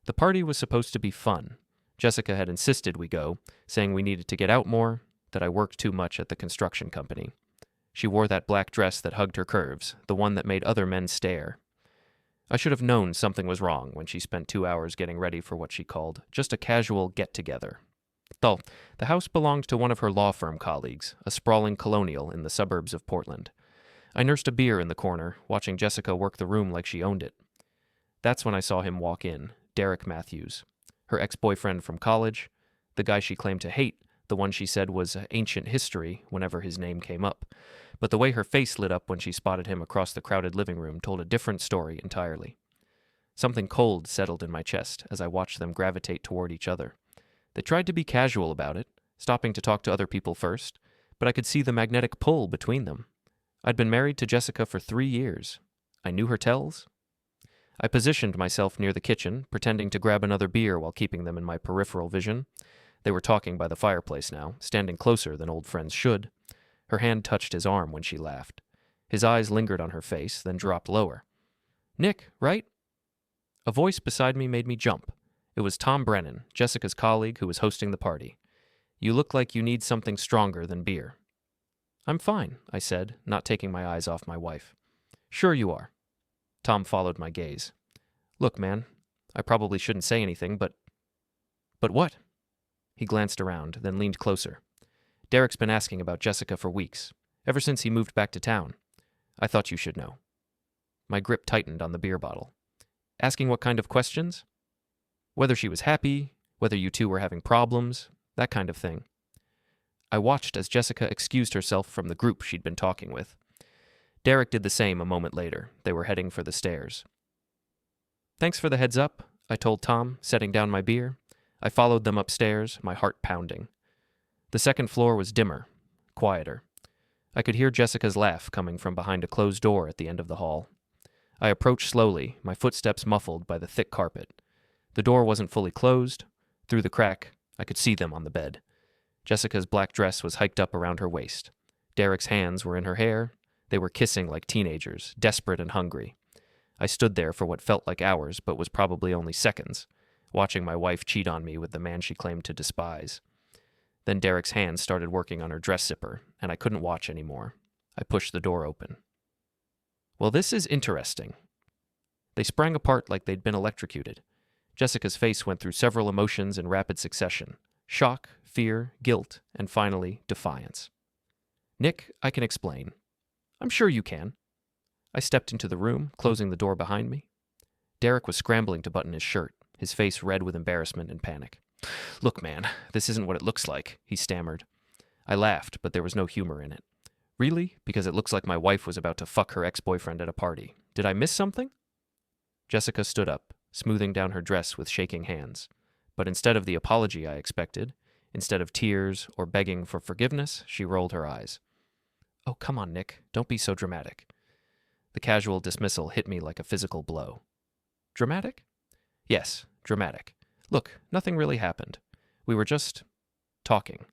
The party was supposed to be fun. Jessica had insisted we go, saying we needed to get out more, that I worked too much at the construction company. She wore that black dress that hugged her curves, the one that made other men stare. I should have known something was wrong when she spent 2 hours getting ready for what she called just a casual get-together. Though, the house belonged to one of her law firm colleagues, a sprawling colonial in the suburbs of Portland. I nursed a beer in the corner, watching Jessica work the room like she owned it. That's when I saw him walk in, Derek Matthews, her ex-boyfriend from college, the guy she claimed to hate, the one she said was ancient history whenever his name came up. But the way her face lit up when she spotted him across the crowded living room told a different story entirely. Something cold settled in my chest as I watched them gravitate toward each other. They tried to be casual about it, stopping to talk to other people first, but I could see the magnetic pull between them. I'd been married to Jessica for 3 years. I knew her tells. I positioned myself near the kitchen, pretending to grab another beer while keeping them in my peripheral vision. They were talking by the fireplace now, standing closer than old friends should. Her hand touched his arm when she laughed. His eyes lingered on her face, then dropped lower. "Nick, right?" A voice beside me made me jump. It was Tom Brennan, Jessica's colleague who was hosting the party. "You look like you need something stronger than beer." "I'm fine," I said, not taking my eyes off my wife. "Sure you are." Tom followed my gaze. "Look, man, I probably shouldn't say anything, but..." "But what?" He glanced around, then leaned closer. "Derek's been asking about Jessica for weeks, ever since he moved back to town. I thought you should know." My grip tightened on the beer bottle. "Asking what kind of questions?" "Whether she was happy, whether you two were having problems, that kind of thing." I watched as Jessica excused herself from the group she'd been talking with. Derek did the same a moment later. They were heading for the stairs. "Thanks for the heads up," I told Tom, setting down my beer. I followed them upstairs, my heart pounding. The second floor was dimmer, quieter. I could hear Jessica's laugh coming from behind a closed door at the end of the hall. I approached slowly, my footsteps muffled by the thick carpet. The door wasn't fully closed. Through the crack, I could see them on the bed. Jessica's black dress was hiked up around her waist. Derek's hands were in her hair. They were kissing like teenagers, desperate and hungry. I stood there for what felt like hours, but was probably only seconds, watching my wife cheat on me with the man she claimed to despise. Then Derek's hands started working on her dress zipper, and I couldn't watch anymore. I pushed the door open. "Well, this is interesting." They sprang apart like they'd been electrocuted. Jessica's face went through several emotions in rapid succession: shock, fear, guilt, and finally, defiance. "Nick, I can explain." "I'm sure you can." I stepped into the room, closing the door behind me. Derek was scrambling to button his shirt, his face red with embarrassment and panic. "Look, man, this isn't what it looks like," he stammered. I laughed, but there was no humor in it. "Really? Because it looks like my wife was about to fuck her ex-boyfriend at a party. Did I miss something?" Jessica stood up, smoothing down her dress with shaking hands. But instead of the apology I expected, instead of tears or begging for forgiveness, she rolled her eyes. "Oh, come on, Nick. Don't be so dramatic." The casual dismissal hit me like a physical blow. "Dramatic?" "Yes, dramatic. Look, nothing really happened. We were just talking."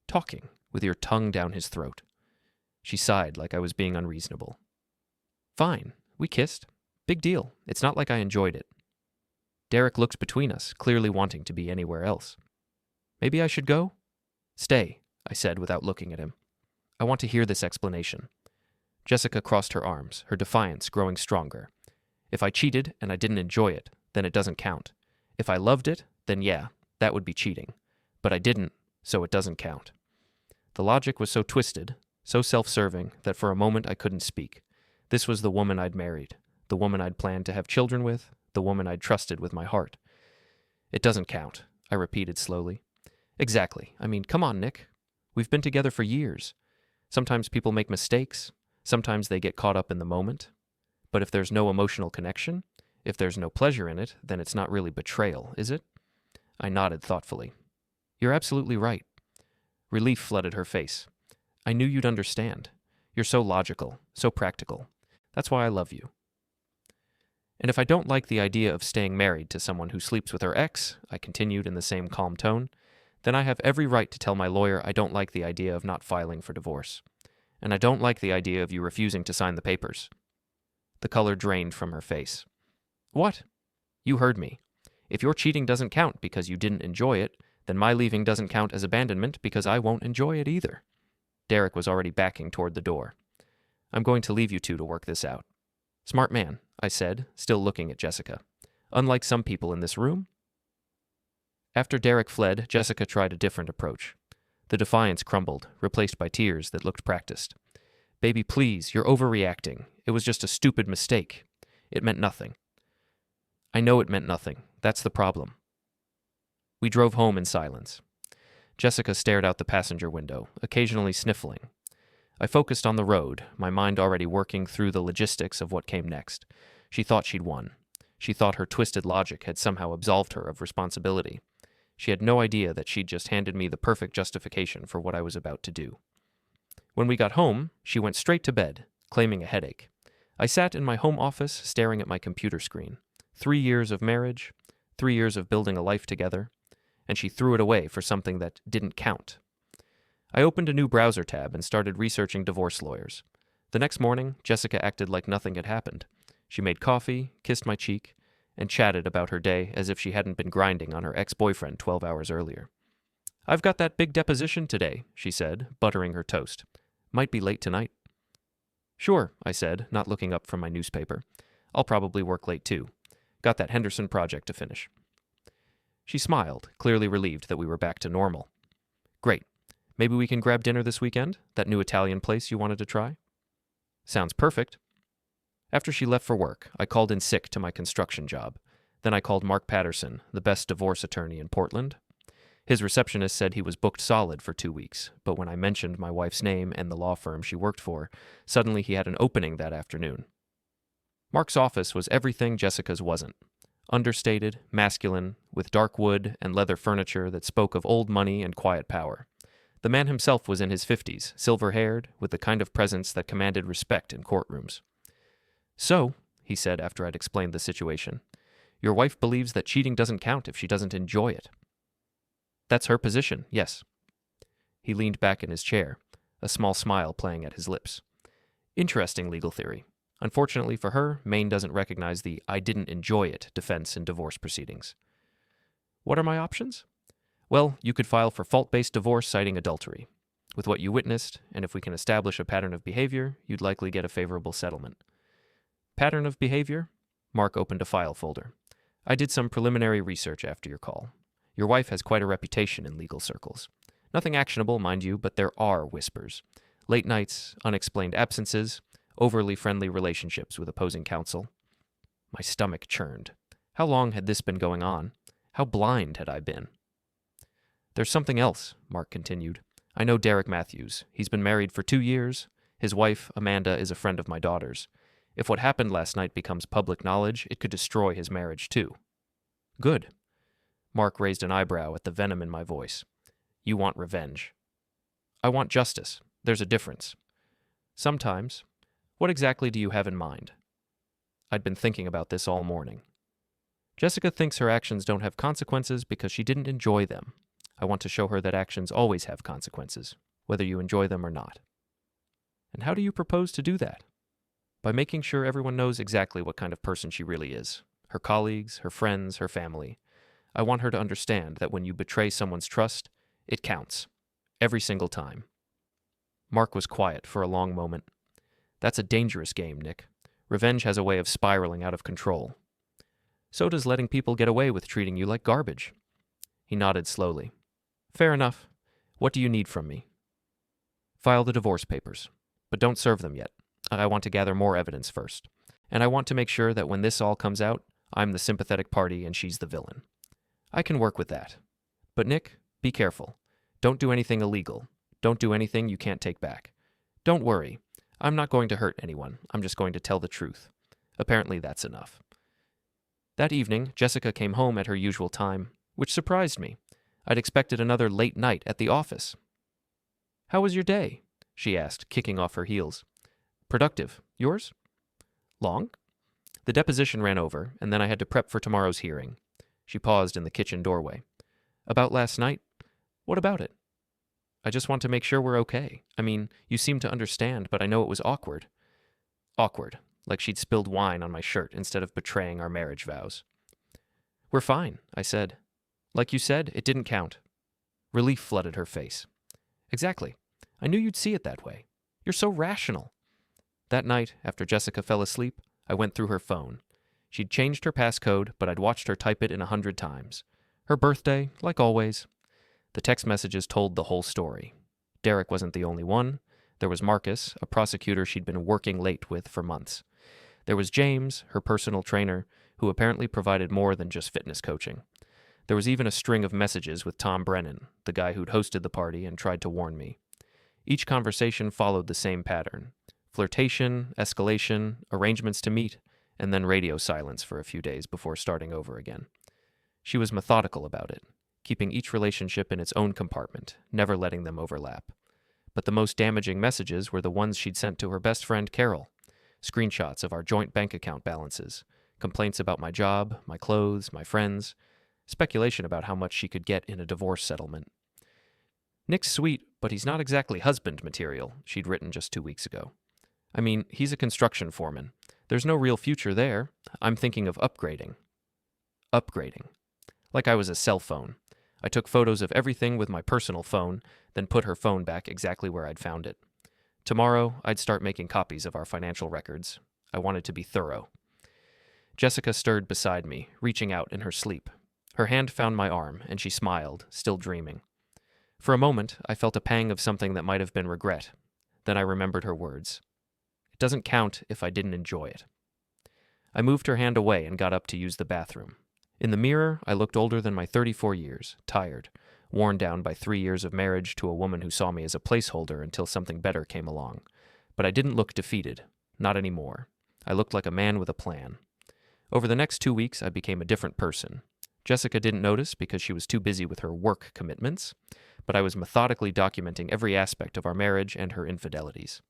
"Talking, with your tongue down his throat." She sighed like I was being unreasonable. "Fine, we kissed. Big deal. It's not like I enjoyed it." Derek looked between us, clearly wanting to be anywhere else. "Maybe I should go?" "Stay," I said without looking at him. "I want to hear this explanation." Jessica crossed her arms, her defiance growing stronger. "If I cheated and I didn't enjoy it, then it doesn't count. If I loved it, then yeah, that would be cheating. But I didn't, so it doesn't count." The logic was so twisted, so self-serving, that for a moment I couldn't speak. This was the woman I'd married, the woman I'd planned to have children with, the woman I'd trusted with my heart. "It doesn't count," I repeated slowly. "Exactly. I mean, come on, Nick. We've been together for years. Sometimes people make mistakes. Sometimes they get caught up in the moment. But if there's no emotional connection, if there's no pleasure in it, then it's not really betrayal, is it?" I nodded thoughtfully. "You're absolutely right." Relief flooded her face. "I knew you'd understand. You're so logical, so practical. That's why I love you." "And if I don't like the idea of staying married to someone who sleeps with her ex," I continued in the same calm tone, "then I have every right to tell my lawyer I don't like the idea of not filing for divorce. And I don't like the idea of you refusing to sign the papers." The color drained from her face. "What?" "You heard me. If your cheating doesn't count because you didn't enjoy it, then my leaving doesn't count as abandonment because I won't enjoy it either. Derek was already backing toward the door. I'm going to leave you two to work this out. Smart man, I said, still looking at Jessica. Unlike some people in this room. After Derek fled, Jessica tried a different approach. The defiance crumbled, replaced by tears that looked practiced. Baby, please, you're overreacting. It was just a stupid mistake. It meant nothing. I know it meant nothing. That's the problem. We drove home in silence. Jessica stared out the passenger window, occasionally sniffling. I focused on the road, my mind already working through the logistics of what came next. She thought she'd won. She thought her twisted logic had somehow absolved her of responsibility. She had no idea that she'd just handed me the perfect justification for what I was about to do. When we got home, she went straight to bed, claiming a headache. I sat in my home office staring at my computer screen. 3 years of marriage, 3 years of building a life together, and she threw it away for something that didn't count. I opened a new browser tab and started researching divorce lawyers. The next morning, Jessica acted like nothing had happened. She made coffee, kissed my cheek, and chatted about her day as if she hadn't been grinding on her ex-boyfriend 12 hours earlier. I've got that big deposition today, she said, buttering her toast. Might be late tonight. Sure, I said, not looking up from my newspaper. I'll probably work late too. Got that Henderson project to finish. She smiled, clearly relieved that we were back to normal. Great. Maybe we can grab dinner this weekend? That new Italian place you wanted to try? Sounds perfect. After she left for work, I called in sick to my construction job. Then I called Mark Patterson, the best divorce attorney in Portland. His receptionist said he was booked solid for 2 weeks, but when I mentioned my wife's name and the law firm she worked for, suddenly he had an opening that afternoon. Mark's office was everything Jessica's wasn't. Understated, masculine, with dark wood and leather furniture that spoke of old money and quiet power. The man himself was in his 50s, silver-haired, with the kind of presence that commanded respect in courtrooms. So, he said after I'd explained the situation, your wife believes that cheating doesn't count if she doesn't enjoy it. That's her position, yes. He leaned back in his chair, a small smile playing at his lips. Interesting legal theory. Unfortunately for her, Maine doesn't recognize the I didn't enjoy it defense in divorce proceedings. What are my options? Well, you could file for fault-based divorce citing adultery. With what you witnessed, and if we can establish a pattern of behavior, you'd likely get a favorable settlement. Pattern of behavior? Mark opened a file folder. I did some preliminary research after your call. Your wife has quite a reputation in legal circles. Nothing actionable, mind you, but there are whispers. Late nights, unexplained absences, overly friendly relationships with opposing counsel. My stomach churned. How long had this been going on? How blind had I been? There's something else, Mark continued. I know Derek Matthews. He's been married for 2 years. His wife, Amanda, is a friend of my daughter's. If what happened last night becomes public knowledge, it could destroy his marriage too. Good. Mark raised an eyebrow at the venom in my voice. You want revenge. I want justice. There's a difference. Sometimes. What exactly do you have in mind? I'd been thinking about this all morning. Jessica thinks her actions don't have consequences because she didn't enjoy them. I want to show her that actions always have consequences, whether you enjoy them or not. And how do you propose to do that? By making sure everyone knows exactly what kind of person she really is. Her colleagues, her friends, her family. I want her to understand that when you betray someone's trust, it counts. Every single time. Mark was quiet for a long moment. That's a dangerous game, Nick. Revenge has a way of spiraling out of control. So does letting people get away with treating you like garbage. He nodded slowly. Fair enough. What do you need from me? File the divorce papers. But don't serve them yet. I want to gather more evidence first. And I want to make sure that when this all comes out, I'm the sympathetic party and she's the villain. I can work with that. But Nick, be careful. Don't do anything illegal. Don't do anything you can't take back. Don't worry. I'm not going to hurt anyone. I'm just going to tell the truth. Apparently that's enough. That evening, Jessica came home at her usual time, which surprised me. I'd expected another late night at the office. How was your day? She asked, kicking off her heels. Productive. Yours? Long? The deposition ran over, and then I had to prep for tomorrow's hearing. She paused in the kitchen doorway. About last night? What about it? I just want to make sure we're okay. I mean, you seem to understand, but I know it was awkward. Awkward, like she'd spilled wine on my shirt instead of betraying our marriage vows. We're fine, I said. Like you said, it didn't count. Relief flooded her face. Exactly. I knew you'd see it that way. You're so rational. That night, after Jessica fell asleep, I went through her phone. She'd changed her passcode, but I'd watched her type it in 100 times. Her birthday, like always. The text messages told the whole story. Derek wasn't the only one. There was Marcus, a prosecutor she'd been working late with for months. There was James, her personal trainer, who apparently provided more than just fitness coaching. There was even a string of messages with Tom Brennan, the guy who'd hosted the party and tried to warn me. Each conversation followed the same pattern. Flirtation, escalation, arrangements to meet, and then radio silence for a few days before starting over again. She was methodical about it, keeping each relationship in its own compartment, never letting them overlap. But the most damaging messages were the ones she'd sent to her best friend Carol. Screenshots of our joint bank account balances, complaints about my job, my clothes, my friends, speculation about how much she could get in a divorce settlement. Nick's sweet, but he's not exactly husband material, she'd written just 2 weeks ago. I mean, he's a construction foreman. There's no real future there. I'm thinking of upgrading. Upgrading. Like I was a cell phone. I took photos of everything with my personal phone, then put her phone back exactly where I'd found it. Tomorrow, I'd start making copies of our financial records. I wanted to be thorough. Jessica stirred beside me, reaching out in her sleep. Her hand found my arm, and she smiled, still dreaming. For a moment, I felt a pang of something that might have been regret. Then I remembered her words. It doesn't count if I didn't enjoy it. I moved her hand away and got up to use the bathroom. In the mirror, I looked older than my 34 years, tired, worn down by 3 years of marriage to a woman who saw me as a placeholder until something better came along. But I didn't look defeated. Not anymore. I looked like a man with a plan. Over the next 2 weeks, I became a different person. Jessica didn't notice because she was too busy with her work commitments, but I was methodically documenting every aspect of our marriage and her infidelities.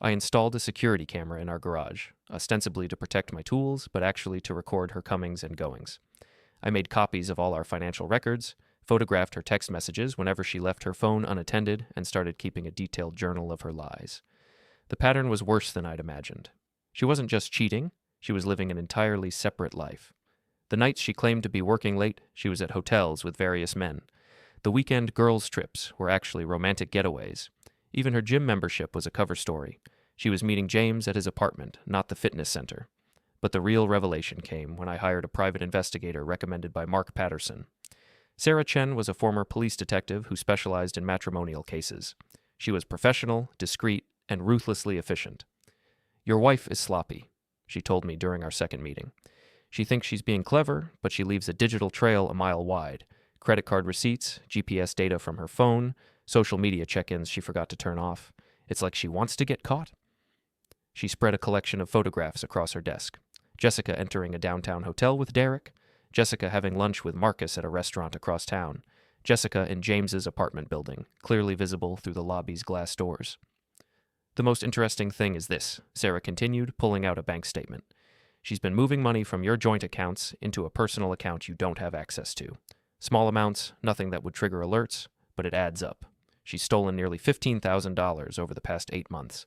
I installed a security camera in our garage, ostensibly to protect my tools, but actually to record her comings and goings. I made copies of all our financial records, photographed her text messages whenever she left her phone unattended, and started keeping a detailed journal of her lies. The pattern was worse than I'd imagined. She wasn't just cheating, she was living an entirely separate life. The nights she claimed to be working late, she was at hotels with various men. The weekend girls' trips were actually romantic getaways. Even her gym membership was a cover story. She was meeting James at his apartment, not the fitness center. But the real revelation came when I hired a private investigator recommended by Mark Patterson. Sarah Chen was a former police detective who specialized in matrimonial cases. She was professional, discreet, and ruthlessly efficient. "Your wife is sloppy," she told me during our second meeting. "She thinks she's being clever, but she leaves a digital trail a mile wide. Credit card receipts, GPS data from her phone, social media check-ins she forgot to turn off. It's like she wants to get caught." She spread a collection of photographs across her desk. Jessica entering a downtown hotel with Derek. Jessica having lunch with Marcus at a restaurant across town. Jessica in James's apartment building, clearly visible through the lobby's glass doors. "The most interesting thing is this," Sarah continued, pulling out a bank statement. "She's been moving money from your joint accounts into a personal account you don't have access to. Small amounts, nothing that would trigger alerts, but it adds up. She's stolen nearly $15,000 over the past 8 months.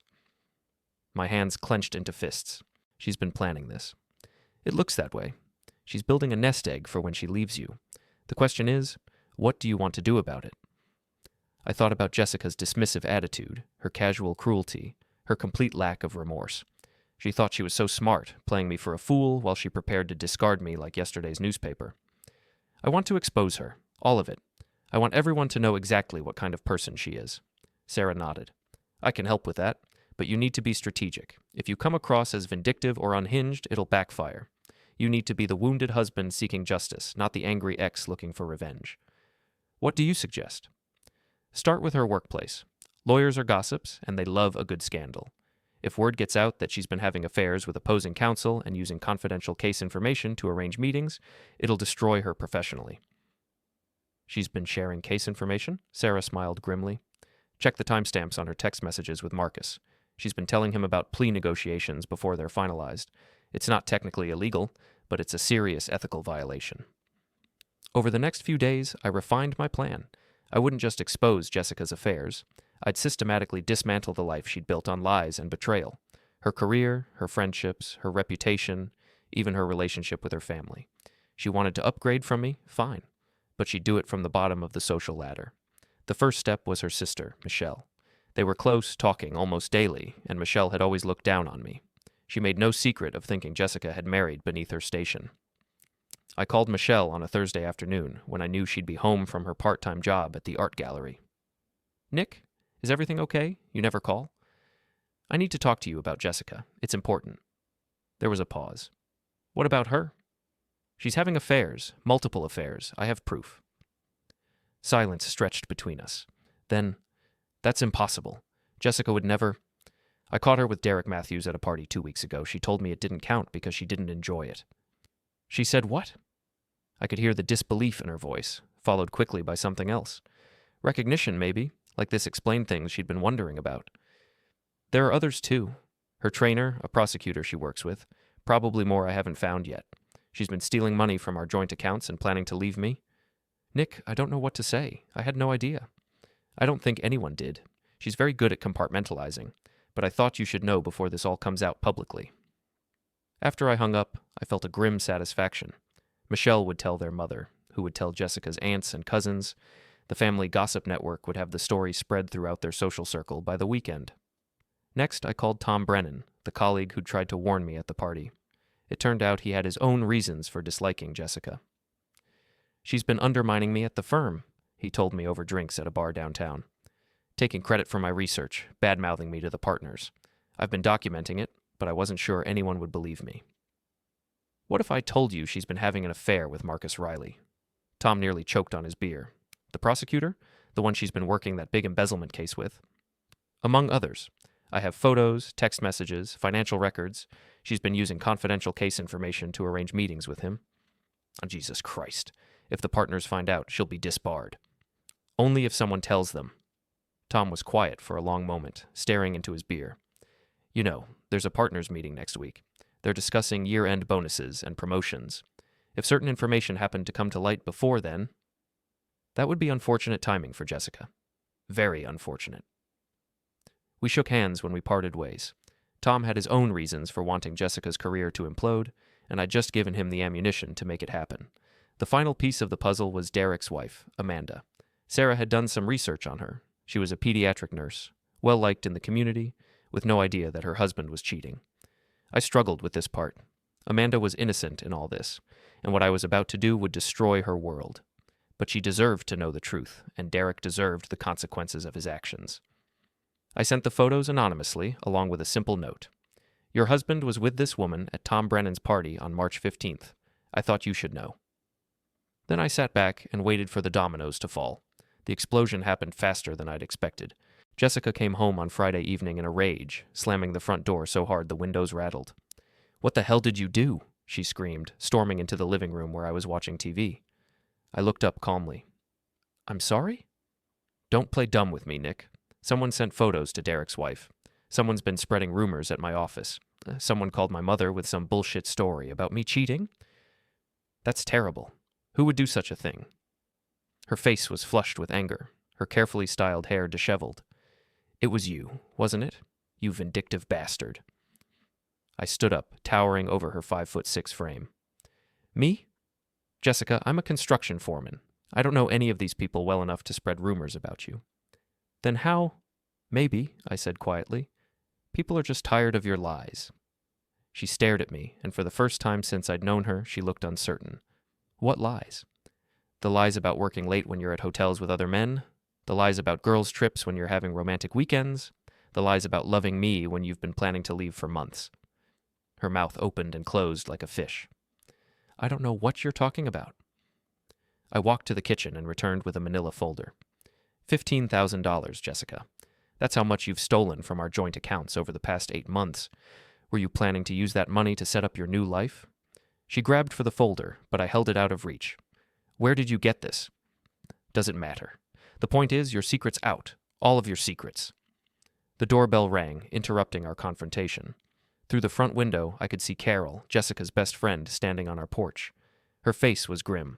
My hands clenched into fists. She's been planning this. It looks that way. She's building a nest egg for when she leaves you. The question is, what do you want to do about it? I thought about Jessica's dismissive attitude, her casual cruelty, her complete lack of remorse. She thought she was so smart, playing me for a fool while she prepared to discard me like yesterday's newspaper. I want to expose her, all of it. I want everyone to know exactly what kind of person she is. Sarah nodded. I can help with that, but you need to be strategic. If you come across as vindictive or unhinged, it'll backfire. You need to be the wounded husband seeking justice, not the angry ex looking for revenge. What do you suggest? Start with her workplace. Lawyers are gossips, and they love a good scandal. If word gets out that she's been having affairs with opposing counsel and using confidential case information to arrange meetings, it'll destroy her professionally. She's been sharing case information? Sarah smiled grimly. Check the timestamps on her text messages with Marcus. She's been telling him about plea negotiations before they're finalized. It's not technically illegal, but it's a serious ethical violation. Over the next few days, I refined my plan. I wouldn't just expose Jessica's affairs. I'd systematically dismantle the life she'd built on lies and betrayal. Her career, her friendships, her reputation, even her relationship with her family. She wanted to upgrade from me, fine, but she'd do it from the bottom of the social ladder. The first step was her sister, Michelle. They were close, talking almost daily, and Michelle had always looked down on me. She made no secret of thinking Jessica had married beneath her station. I called Michelle on a Thursday afternoon when I knew she'd be home from her part-time job at the art gallery. "Nick, is everything okay? You never call?" "I need to talk to you about Jessica. It's important." There was a pause. "What about her?" "She's having affairs, multiple affairs. I have proof." Silence stretched between us. Then, "That's impossible. Jessica would never—" "I caught her with Derek Matthews at a party 2 weeks ago. She told me it didn't count because she didn't enjoy it." "She said what?" I could hear the disbelief in her voice, followed quickly by something else. Recognition, maybe, like this explained things she'd been wondering about. "There are others, too. Her trainer, a prosecutor she works with, probably more I haven't found yet. She's been stealing money from our joint accounts and planning to leave me." "Nick, I don't know what to say. I had no idea." "I don't think anyone did. She's very good at compartmentalizing, but I thought you should know before this all comes out publicly." After I hung up, I felt a grim satisfaction. Michelle would tell their mother, who would tell Jessica's aunts and cousins. The family gossip network would have the story spread throughout their social circle by the weekend. Next, I called Tom Brennan, the colleague who'd tried to warn me at the party. It turned out he had his own reasons for disliking Jessica. "She's been undermining me at the firm," he told me over drinks at a bar downtown. "Taking credit for my research, bad-mouthing me to the partners. I've been documenting it, but I wasn't sure anyone would believe me." "What if I told you she's been having an affair with Marcus Riley?" Tom nearly choked on his beer. "The prosecutor? The one she's been working that big embezzlement case with?" "Among others. I have photos, text messages, financial records. She's been using confidential case information to arrange meetings with him." Oh, Jesus Christ. If the partners find out, she'll be disbarred. "Only if someone tells them." Tom was quiet for a long moment, staring into his beer. "You know, there's a partners meeting next week. They're discussing year-end bonuses and promotions. If certain information happened to come to light before then, that would be unfortunate timing for Jessica. Very unfortunate." We shook hands when we parted ways. Tom had his own reasons for wanting Jessica's career to implode, and I'd just given him the ammunition to make it happen. The final piece of the puzzle was Derek's wife, Amanda. Sarah had done some research on her. She was a pediatric nurse, well-liked in the community, with no idea that her husband was cheating. I struggled with this part. Amanda was innocent in all this, and what I was about to do would destroy her world. But she deserved to know the truth, and Derek deserved the consequences of his actions. I sent the photos anonymously, along with a simple note. "Your husband was with this woman at Tom Brennan's party on March 15th. I thought you should know." Then I sat back and waited for the dominoes to fall. The explosion happened faster than I'd expected. Jessica came home on Friday evening in a rage, slamming the front door so hard the windows rattled. "What the hell did you do?" she screamed, storming into the living room where I was watching TV. I looked up calmly. "I'm sorry?" "Don't play dumb with me, Nick. Someone sent photos to Derek's wife. Someone's been spreading rumors at my office. Someone called my mother with some bullshit story about me cheating. That's terrible. Who would do such a thing?" Her face was flushed with anger, her carefully styled hair disheveled. "It was you, wasn't it? You vindictive bastard." I stood up, towering over her 5'6" frame. "Me? Jessica, I'm a construction foreman. I don't know any of these people well enough to spread rumors about you." "Then how—" "Maybe," I said quietly. "People are just tired of your lies." She stared at me, and for the first time since I'd known her, she looked uncertain. "What lies?" "The lies about working late when you're at hotels with other men, the lies about girls' trips when you're having romantic weekends, the lies about loving me when you've been planning to leave for months." Her mouth opened and closed like a fish. "I don't know what you're talking about." I walked to the kitchen and returned with a manila folder. $15,000, Jessica. That's how much you've stolen from our joint accounts over the past 8 months. Were you planning to use that money to set up your new life? She grabbed for the folder, but I held it out of reach. "Where did you get this?" "Doesn't matter. The point is, your secret's out. All of your secrets." The doorbell rang, interrupting our confrontation. Through the front window, I could see Carol, Jessica's best friend, standing on our porch. Her face was grim.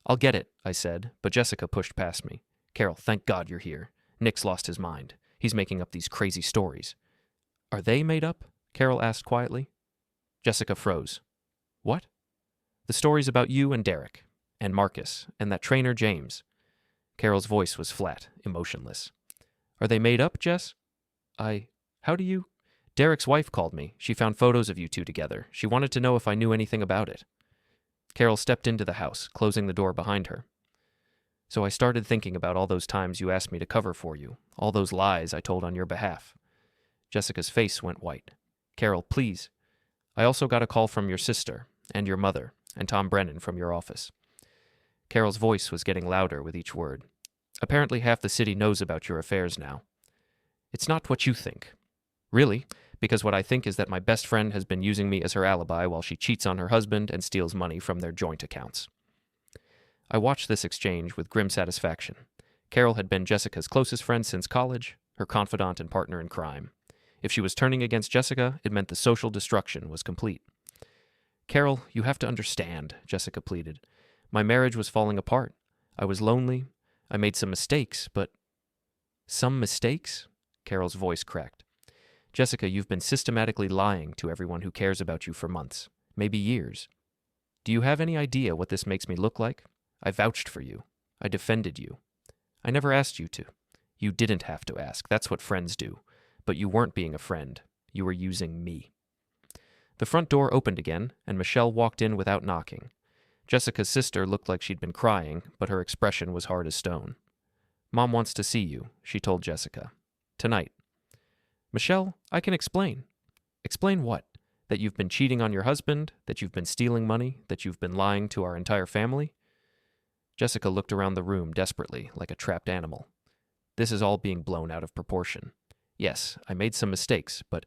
"I'll get it," I said, but Jessica pushed past me. "Carol, thank God you're here. Nick's lost his mind. He's making up these crazy stories." "Are they made up?" Carol asked quietly. Jessica froze. "What?" The stories about you and Derek, and Marcus, and that trainer James. Carol's voice was flat, emotionless. Are they made up, Jess? How do you? Derek's wife called me. She found photos of you two together. She wanted to know if I knew anything about it. Carol stepped into the house, closing the door behind her. So I started thinking about all those times you asked me to cover for you, all those lies I told on your behalf. Jessica's face went white. Carol, please. I also got a call from your sister, and your mother, and Tom Brennan from your office. Carol's voice was getting louder with each word. Apparently half the city knows about your affairs now. It's not what you think. Really, because what I think is that my best friend has been using me as her alibi while she cheats on her husband and steals money from their joint accounts. I watched this exchange with grim satisfaction. Carol had been Jessica's closest friend since college, her confidant and partner in crime. If she was turning against Jessica, it meant the social destruction was complete. Carol, you have to understand, Jessica pleaded. My marriage was falling apart. I was lonely. I made some mistakes, but... Some mistakes? Carol's voice cracked. Jessica, you've been systematically lying to everyone who cares about you for months, maybe years. Do you have any idea what this makes me look like? I vouched for you. I defended you. I never asked you to. You didn't have to ask. That's what friends do. But you weren't being a friend. You were using me. The front door opened again, and Michelle walked in without knocking. Jessica's sister looked like she'd been crying, but her expression was hard as stone. Mom wants to see you, she told Jessica. Tonight. Michelle, I can explain. Explain what? That you've been cheating on your husband, that you've been stealing money, that you've been lying to our entire family? Jessica looked around the room desperately, like a trapped animal. This is all being blown out of proportion. Yes, I made some mistakes, but...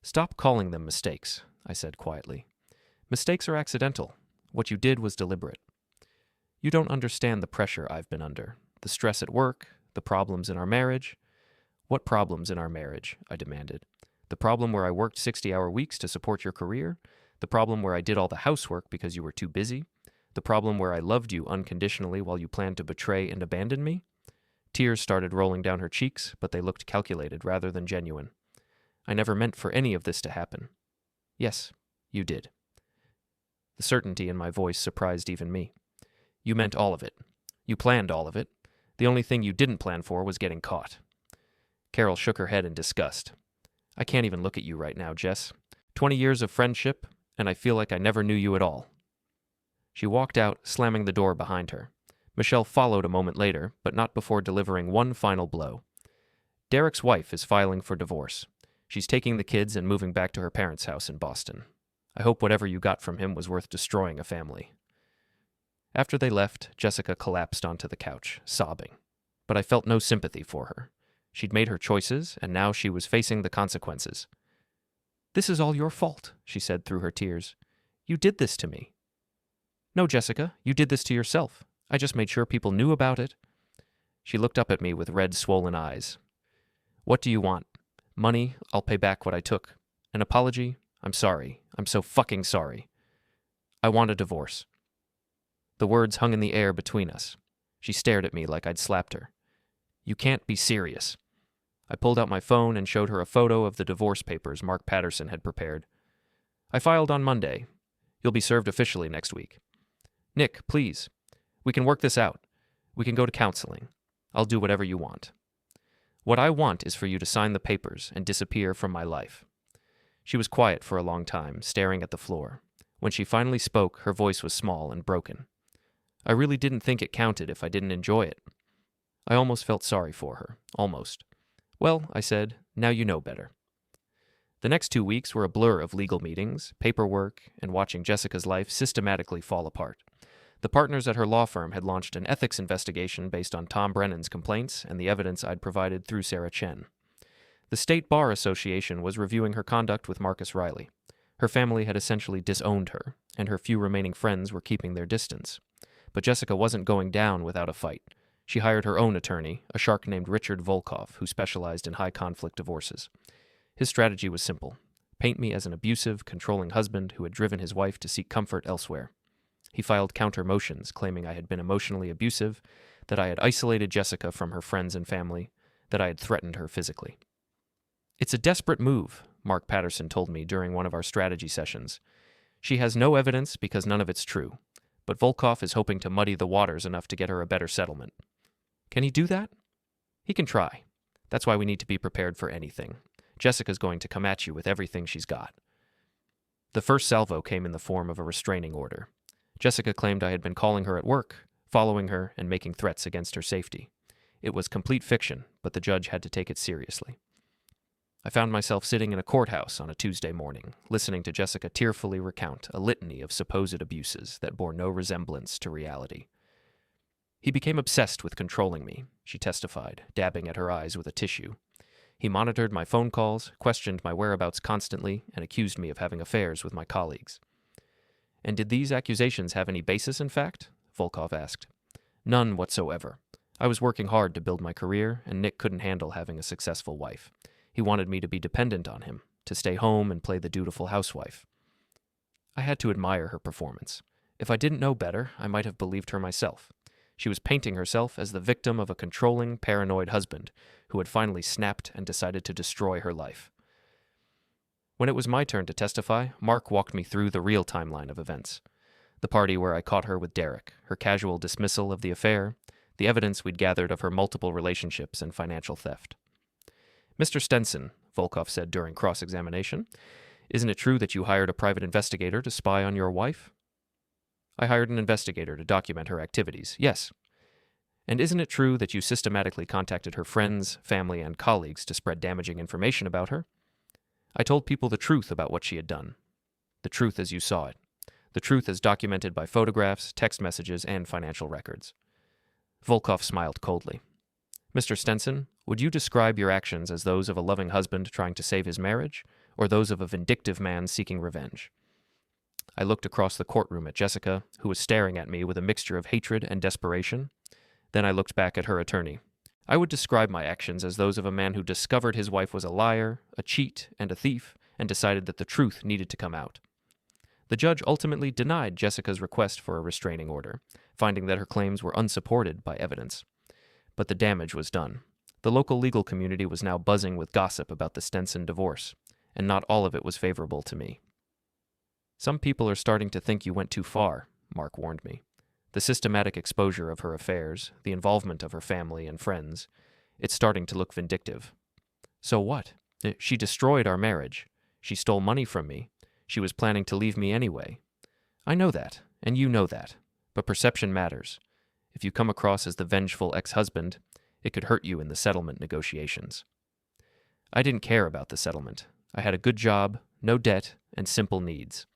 Stop calling them mistakes, I said quietly. Mistakes are accidental. What you did was deliberate. You don't understand the pressure I've been under, the stress at work, the problems in our marriage. What problems in our marriage? I demanded. The problem where I worked 60-hour weeks to support your career? The problem where I did all the housework because you were too busy? The problem where I loved you unconditionally while you planned to betray and abandon me? Tears started rolling down her cheeks, but they looked calculated rather than genuine. I never meant for any of this to happen. Yes, you did. The certainty in my voice surprised even me. You meant all of it. You planned all of it. The only thing you didn't plan for was getting caught. Carol shook her head in disgust. I can't even look at you right now, Jess. 20 years of friendship, and I feel like I never knew you at all. She walked out, slamming the door behind her. Michelle followed a moment later, but not before delivering one final blow. Derek's wife is filing for divorce. She's taking the kids and moving back to her parents' house in Boston. I hope whatever you got from him was worth destroying a family. After they left, Jessica collapsed onto the couch, sobbing. But I felt no sympathy for her. She'd made her choices, and now she was facing the consequences. This is all your fault, she said through her tears. You did this to me. No, Jessica, you did this to yourself. I just made sure people knew about it. She looked up at me with red, swollen eyes. What do you want? Money? I'll pay back what I took. An apology? I'm sorry. I'm so fucking sorry. I want a divorce. The words hung in the air between us. She stared at me like I'd slapped her. You can't be serious. I pulled out my phone and showed her a photo of the divorce papers Mark Patterson had prepared. I filed on Monday. You'll be served officially next week. Nick, please. We can work this out. We can go to counseling. I'll do whatever you want. What I want is for you to sign the papers and disappear from my life. She was quiet for a long time, staring at the floor. When she finally spoke, her voice was small and broken. I really didn't think it counted if I didn't enjoy it. I almost felt sorry for her. Almost. Well, I said, now you know better. The next 2 weeks were a blur of legal meetings, paperwork, and watching Jessica's life systematically fall apart. The partners at her law firm had launched an ethics investigation based on Tom Brennan's complaints and the evidence I'd provided through Sarah Chen. The State Bar Association was reviewing her conduct with Marcus Riley. Her family had essentially disowned her, and her few remaining friends were keeping their distance. But Jessica wasn't going down without a fight. She hired her own attorney, a shark named Richard Volkov, who specialized in high-conflict divorces. His strategy was simple. Paint me as an abusive, controlling husband who had driven his wife to seek comfort elsewhere. He filed counter motions, claiming I had been emotionally abusive, that I had isolated Jessica from her friends and family, that I had threatened her physically. It's a desperate move, Mark Patterson told me during one of our strategy sessions. She has no evidence because none of it's true, but Volkov is hoping to muddy the waters enough to get her a better settlement. Can he do that? He can try. That's why we need to be prepared for anything. Jessica's going to come at you with everything she's got. The first salvo came in the form of a restraining order. Jessica claimed I had been calling her at work, following her, and making threats against her safety. It was complete fiction, but the judge had to take it seriously. I found myself sitting in a courthouse on a Tuesday morning, listening to Jessica tearfully recount a litany of supposed abuses that bore no resemblance to reality. He became obsessed with controlling me, she testified, dabbing at her eyes with a tissue. He monitored my phone calls, questioned my whereabouts constantly, and accused me of having affairs with my colleagues. And did these accusations have any basis in fact? Volkov asked. None whatsoever. I was working hard to build my career, and Nick couldn't handle having a successful wife. He wanted me to be dependent on him, to stay home and play the dutiful housewife. I had to admire her performance. If I didn't know better, I might have believed her myself. She was painting herself as the victim of a controlling, paranoid husband who had finally snapped and decided to destroy her life. When it was my turn to testify, Mark walked me through the real timeline of events. The party where I caught her with Derek, her casual dismissal of the affair, the evidence we'd gathered of her multiple relationships and financial theft. Mr. Stenson, Volkov said during cross-examination, isn't it true that you hired a private investigator to spy on your wife? I hired an investigator to document her activities, yes. And isn't it true that you systematically contacted her friends, family, and colleagues to spread damaging information about her? I told people the truth about what she had done. The truth as you saw it. The truth as documented by photographs, text messages, and financial records. Volkov smiled coldly. Mr. Stenson, would you describe your actions as those of a loving husband trying to save his marriage, or those of a vindictive man seeking revenge? I looked across the courtroom at Jessica, who was staring at me with a mixture of hatred and desperation. Then I looked back at her attorney. I would describe my actions as those of a man who discovered his wife was a liar, a cheat, and a thief, and decided that the truth needed to come out. The judge ultimately denied Jessica's request for a restraining order, finding that her claims were unsupported by evidence. But the damage was done. The local legal community was now buzzing with gossip about the Stenson divorce, and not all of it was favorable to me. Some people are starting to think you went too far, Mark warned me. The systematic exposure of her affairs, the involvement of her family and friends, it's starting to look vindictive. So what? She destroyed our marriage. She stole money from me. She was planning to leave me anyway. I know that, and you know that. But perception matters. If you come across as the vengeful ex-husband, it could hurt you in the settlement negotiations. I didn't care about the settlement. I had a good job, no debt, and simple needs.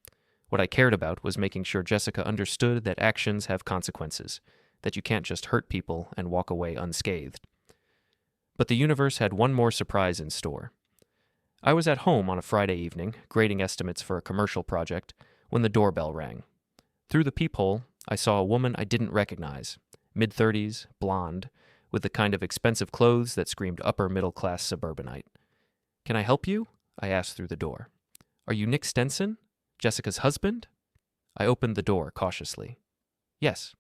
What I cared about was making sure Jessica understood that actions have consequences, that you can't just hurt people and walk away unscathed. But the universe had one more surprise in store. I was at home on a Friday evening, grading estimates for a commercial project, when the doorbell rang. Through the peephole, I saw a woman I didn't recognize, mid-30s, blonde, with the kind of expensive clothes that screamed upper-middle-class suburbanite. "Can I help you?" I asked through the door. "Are you Nick Stenson? Jessica's husband?" I opened the door cautiously. "Yes."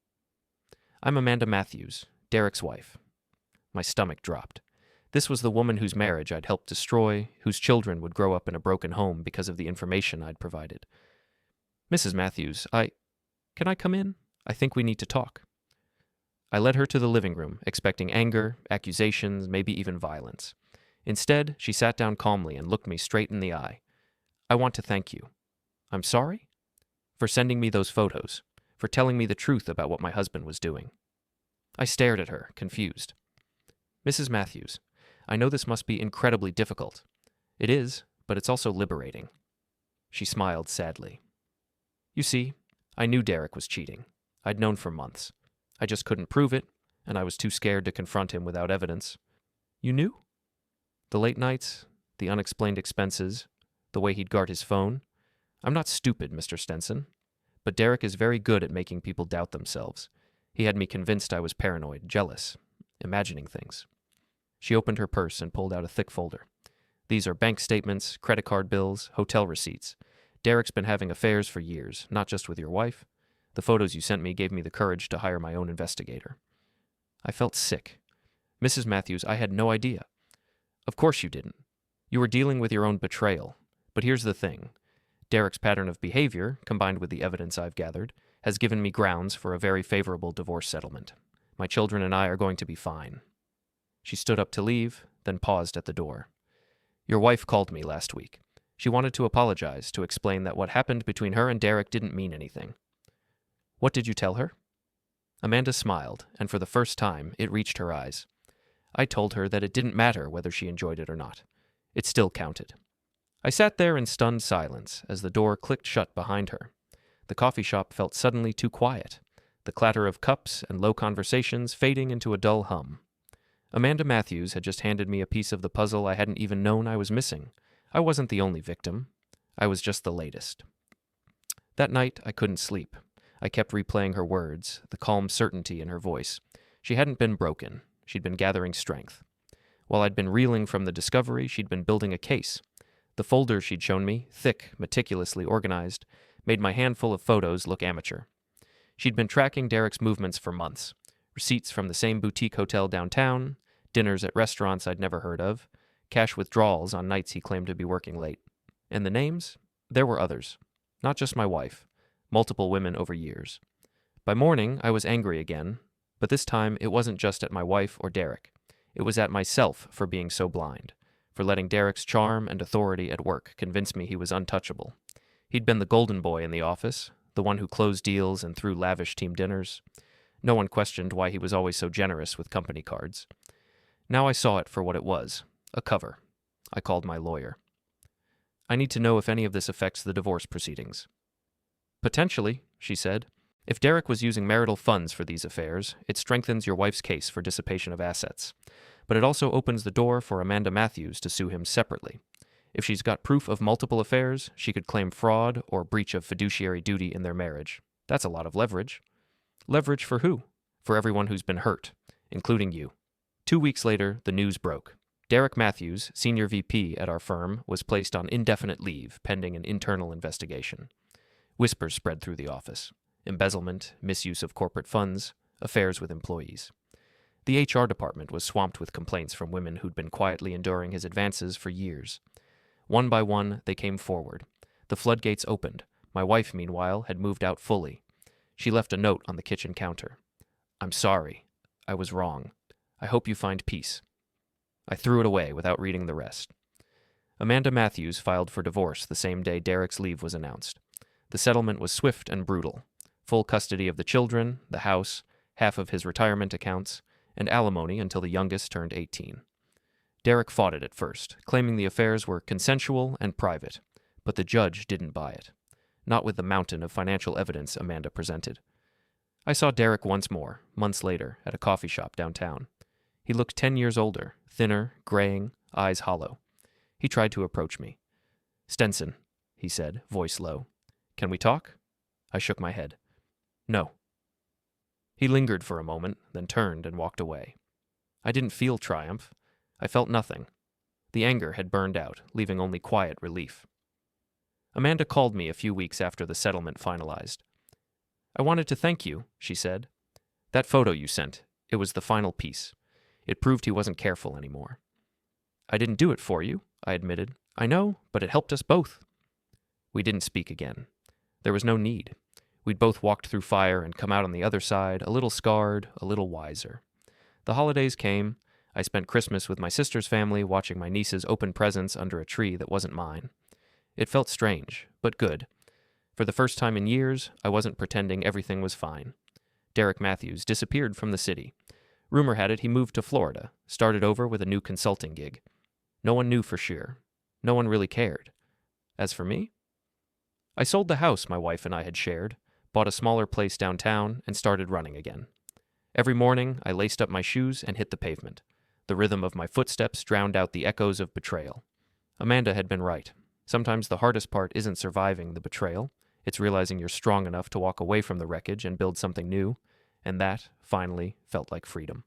"I'm Amanda Matthews, Derek's wife." My stomach dropped. This was the woman whose marriage I'd helped destroy, whose children would grow up in a broken home because of the information I'd provided. "Mrs. Matthews, Can I come in? I think we need to talk." I led her to the living room, expecting anger, accusations, maybe even violence. Instead, she sat down calmly and looked me straight in the eye. "I want to thank you." "I'm sorry?" "For sending me those photos, for telling me the truth about what my husband was doing." I stared at her, confused. "Mrs. Matthews, I know this must be incredibly difficult. It is, but it's also liberating." She smiled sadly. "You see, I knew Derek was cheating. I'd known for months. I just couldn't prove it, and I was too scared to confront him without evidence." "You knew?" "The late nights, the unexplained expenses, the way he'd guard his phone. I'm not stupid, Mr. Stenson. But Derek is very good at making people doubt themselves. He had me convinced I was paranoid, jealous, imagining things." She opened her purse and pulled out a thick folder. "These are bank statements, credit card bills, hotel receipts. Derek's been having affairs for years, not just with your wife. The photos you sent me gave me the courage to hire my own investigator." I felt sick. "Mrs. Matthews, I had no idea." "Of course you didn't. You were dealing with your own betrayal. But here's the thing. Derek's pattern of behavior, combined with the evidence I've gathered, has given me grounds for a very favorable divorce settlement. My children and I are going to be fine." She stood up to leave, then paused at the door. "Your wife called me last week. She wanted to apologize, to explain that what happened between her and Derek didn't mean anything." "What did you tell her?" Amanda smiled, and for the first time, it reached her eyes. "I told her that it didn't matter whether she enjoyed it or not. It still counted." I sat there in stunned silence as the door clicked shut behind her. The coffee shop felt suddenly too quiet, the clatter of cups and low conversations fading into a dull hum. Amanda Matthews had just handed me a piece of the puzzle I hadn't even known I was missing. I wasn't the only victim. I was just the latest. That night, I couldn't sleep. I kept replaying her words, the calm certainty in her voice. She hadn't been broken. She'd been gathering strength. While I'd been reeling from the discovery, she'd been building a case. The folder she'd shown me, thick, meticulously organized, made my handful of photos look amateur. She'd been tracking Derek's movements for months. Receipts from the same boutique hotel downtown, dinners at restaurants I'd never heard of, cash withdrawals on nights he claimed to be working late. And the names? There were others. Not just my wife. Multiple women over years. By morning, I was angry again, but this time it wasn't just at my wife or Derek. It was at myself for being so blind, for letting Derek's charm and authority at work convince me he was untouchable. He'd been the golden boy in the office, the one who closed deals and threw lavish team dinners. No one questioned why he was always so generous with company cards. Now I saw it for what it was, a cover. I called my lawyer. "I need to know if any of this affects the divorce proceedings." "Potentially," she said. "If Derek was using marital funds for these affairs, it strengthens your wife's case for dissipation of assets. But it also opens the door for Amanda Matthews to sue him separately. If she's got proof of multiple affairs, she could claim fraud or breach of fiduciary duty in their marriage. That's a lot of leverage." "Leverage for who?" "For everyone who's been hurt, including you." 2 weeks later, the news broke. Derek Matthews, senior VP at our firm, was placed on indefinite leave pending an internal investigation. Whispers spread through the office. Embezzlement, misuse of corporate funds, affairs with employees. The HR department was swamped with complaints from women who'd been quietly enduring his advances for years. One by one, they came forward. The floodgates opened. My wife, meanwhile, had moved out fully. She left a note on the kitchen counter. "I'm sorry. I was wrong. I hope you find peace." I threw it away without reading the rest. Amanda Matthews filed for divorce the same day Derek's leave was announced. The settlement was swift and brutal. Full custody of the children, the house, half of his retirement accounts, and alimony until the youngest turned 18. Derek fought it at first, claiming the affairs were consensual and private, but the judge didn't buy it. Not with the mountain of financial evidence Amanda presented. I saw Derek once more, months later, at a coffee shop downtown. He looked 10 years older, thinner, graying, eyes hollow. He tried to approach me. "Stenson," he said, voice low. "Can we talk?" I shook my head. "No." He lingered for a moment, then turned and walked away. I didn't feel triumph. I felt nothing. The anger had burned out, leaving only quiet relief. Amanda called me a few weeks after the settlement finalized. "I wanted to thank you," she said. "That photo you sent, it was the final piece. It proved he wasn't careful anymore." "I didn't do it for you," I admitted. "I know, but it helped us both." We didn't speak again. There was no need. We'd both walked through fire and come out on the other side, a little scarred, a little wiser. The holidays came. I spent Christmas with my sister's family, watching my nieces open presents under a tree that wasn't mine. It felt strange, but good. For the first time in years, I wasn't pretending everything was fine. Derek Matthews disappeared from the city. Rumor had it he moved to Florida, started over with a new consulting gig. No one knew for sure. No one really cared. As for me? I sold the house my wife and I had shared, bought a smaller place downtown, and started running again. Every morning, I laced up my shoes and hit the pavement. The rhythm of my footsteps drowned out the echoes of betrayal. Amanda had been right. Sometimes the hardest part isn't surviving the betrayal. It's realizing you're strong enough to walk away from the wreckage and build something new, and that, finally, felt like freedom.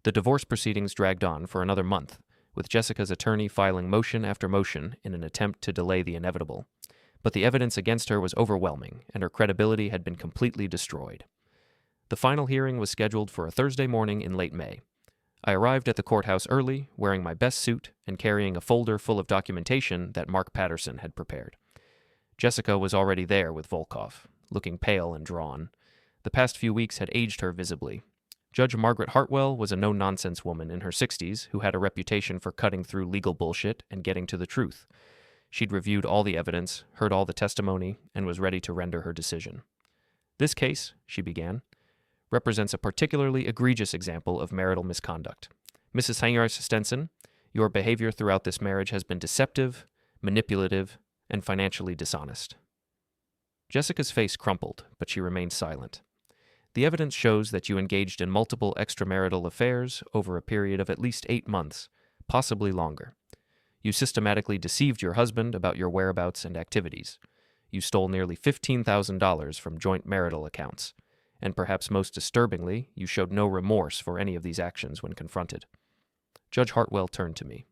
The divorce proceedings dragged on for another month, with Jessica's attorney filing motion after motion in an attempt to delay the inevitable. But the evidence against her was overwhelming, and her credibility had been completely destroyed. The final hearing was scheduled for a Thursday morning in late May. I arrived at the courthouse early, wearing my best suit and carrying a folder full of documentation that Mark Patterson had prepared. Jessica was already there with Volkov, looking pale and drawn. The past few weeks had aged her visibly. Judge Margaret Hartwell was a no-nonsense woman in her 60s who had a reputation for cutting through legal bullshit and getting to the truth. She'd reviewed all the evidence, heard all the testimony, and was ready to render her decision. "This case," she began, "represents a particularly egregious example of marital misconduct. Mrs. Stenson, your behavior throughout this marriage has been deceptive, manipulative, and financially dishonest." Jessica's face crumpled, but she remained silent. "The evidence shows that you engaged in multiple extramarital affairs over a period of at least 8 months, possibly longer. You systematically deceived your husband about your whereabouts and activities. You stole nearly $15,000 from joint marital accounts. And perhaps most disturbingly, you showed no remorse for any of these actions when confronted." Judge Hartwell turned to me.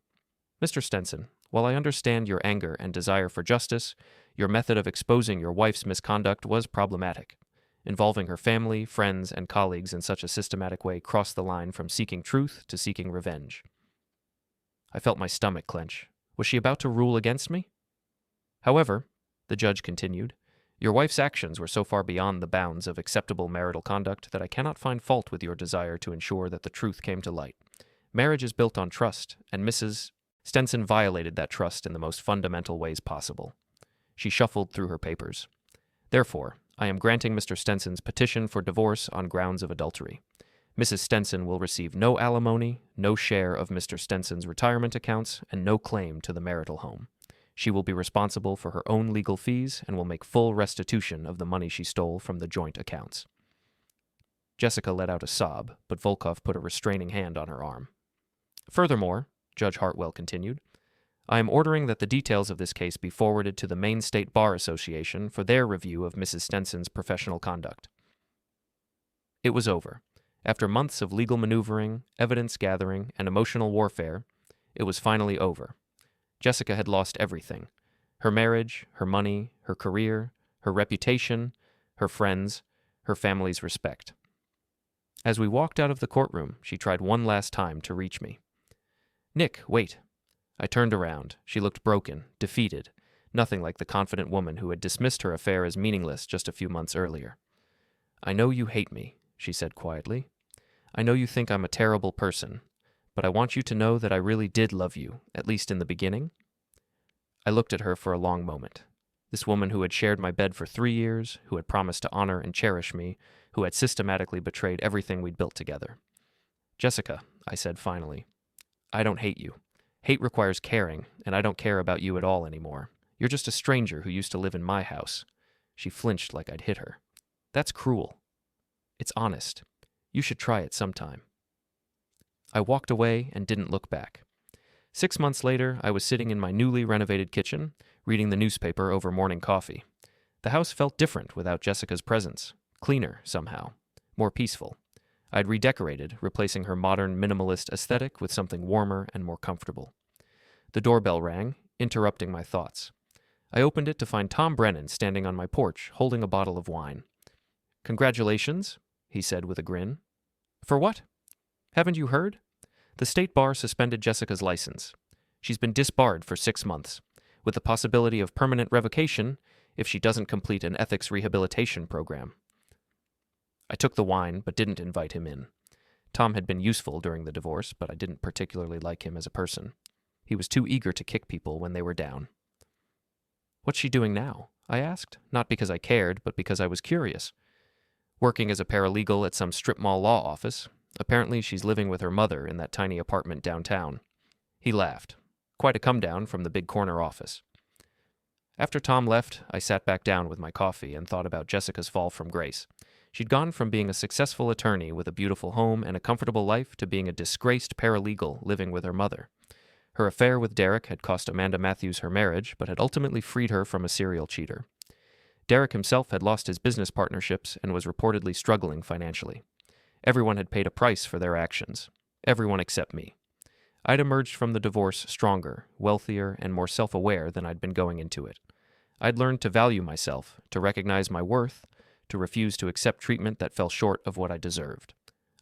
"Mr. Stenson, while I understand your anger and desire for justice, your method of exposing your wife's misconduct was problematic. Involving her family, friends, and colleagues in such a systematic way crossed the line from seeking truth to seeking revenge." I felt my stomach clench. Was she about to rule against me? "However," the judge continued, "your wife's actions were so far beyond the bounds of acceptable marital conduct that I cannot find fault with your desire to ensure that the truth came to light. Marriage is built on trust, and Mrs. Stenson violated that trust in the most fundamental ways possible." She shuffled through her papers. "Therefore, I am granting Mr. Stenson's petition for divorce on grounds of adultery. Mrs. Stenson will receive no alimony, no share of Mr. Stenson's retirement accounts, and no claim to the marital home. She will be responsible for her own legal fees and will make full restitution of the money she stole from the joint accounts." Jessica let out a sob, but Volkov put a restraining hand on her arm. "Furthermore," Judge Hartwell continued, "I am ordering that the details of this case be forwarded to the Maine State Bar Association for their review of Mrs. Stenson's professional conduct." It was over. After months of legal maneuvering, evidence gathering, and emotional warfare, it was finally over. Jessica had lost everything: her marriage, her money, her career, her reputation, her friends, her family's respect. As we walked out of the courtroom, she tried one last time to reach me. "Nick, wait." I turned around. She looked broken, defeated, nothing like the confident woman who had dismissed her affair as meaningless just a few months earlier. "I know you hate me," she said quietly. "I know you think I'm a terrible person, but I want you to know that I really did love you, at least in the beginning." I looked at her for a long moment. This woman who had shared my bed for 3 years, who had promised to honor and cherish me, who had systematically betrayed everything we'd built together. "Jessica," I said finally, "I don't hate you. Hate requires caring, and I don't care about you at all anymore. You're just a stranger who used to live in my house." She flinched like I'd hit her. "That's cruel." "It's honest. You should try it sometime." I walked away and didn't look back. 6 months later, I was sitting in my newly renovated kitchen, reading the newspaper over morning coffee. The house felt different without Jessica's presence, cleaner somehow, more peaceful. I'd redecorated, replacing her modern minimalist aesthetic with something warmer and more comfortable. The doorbell rang, interrupting my thoughts. I opened it to find Tom Brennan standing on my porch, holding a bottle of wine. "Congratulations," he said with a grin. "For what? Haven't you heard? The state bar suspended Jessica's license. She's been disbarred for 6 months, with the possibility of permanent revocation if she doesn't complete an ethics rehabilitation program." I took the wine, but didn't invite him in. Tom had been useful during the divorce, but I didn't particularly like him as a person. He was too eager to kick people when they were down. "What's she doing now?" I asked, not because I cared, but because I was curious. "Working as a paralegal at some strip mall law office. Apparently she's living with her mother in that tiny apartment downtown." He laughed. Quite a come-down from the big corner office. After Tom left, I sat back down with my coffee and thought about Jessica's fall from grace. She'd gone from being a successful attorney with a beautiful home and a comfortable life to being a disgraced paralegal living with her mother. Her affair with Derek had cost Amanda Matthews her marriage, but had ultimately freed her from a serial cheater. Derek himself had lost his business partnerships and was reportedly struggling financially. Everyone had paid a price for their actions. Everyone except me. I'd emerged from the divorce stronger, wealthier, and more self-aware than I'd been going into it. I'd learned to value myself, to recognize my worth, to refuse to accept treatment that fell short of what I deserved.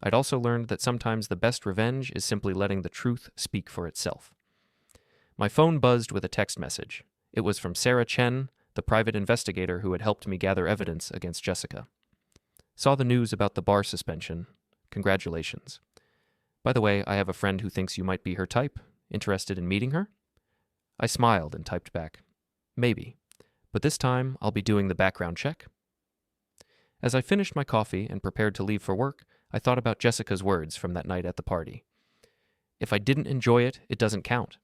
I'd also learned that sometimes the best revenge is simply letting the truth speak for itself. My phone buzzed with a text message. It was from Sarah Chen, the private investigator who had helped me gather evidence against Jessica. Saw the news about the bar suspension. Congratulations. By the way, I have a friend who thinks you might be her type. Interested in meeting her? I smiled and typed back, maybe, but this time I'll be doing the background check. As I finished my coffee and prepared to leave for work, I thought about Jessica's words from that night at the party. If I didn't enjoy it, it doesn't count.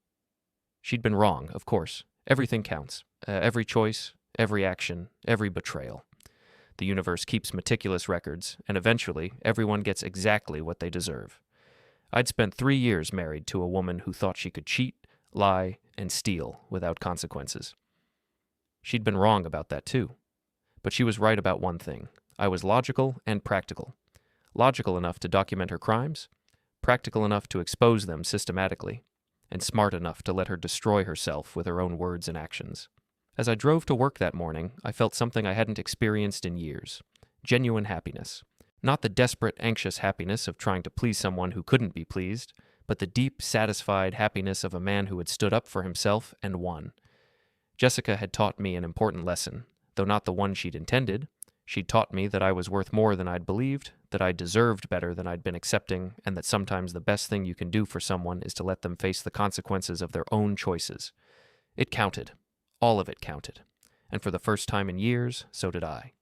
She'd been wrong, of course. Everything counts. Every choice, every action, every betrayal. The universe keeps meticulous records, and eventually everyone gets exactly what they deserve. I'd spent 3 years married to a woman who thought she could cheat, lie, and steal without consequences. She'd been wrong about that too. But she was right about one thing. I was logical and practical. Logical enough to document her crimes, practical enough to expose them systematically, and smart enough to let her destroy herself with her own words and actions. As I drove to work that morning, I felt something I hadn't experienced in years. Genuine happiness. Not the desperate, anxious happiness of trying to please someone who couldn't be pleased, but the deep, satisfied happiness of a man who had stood up for himself and won. Jessica had taught me an important lesson, though not the one she'd intended. She'd taught me that I was worth more than I'd believed, that I deserved better than I'd been accepting, and that sometimes the best thing you can do for someone is to let them face the consequences of their own choices. It counted. All of it counted. And for the first time in years, so did I.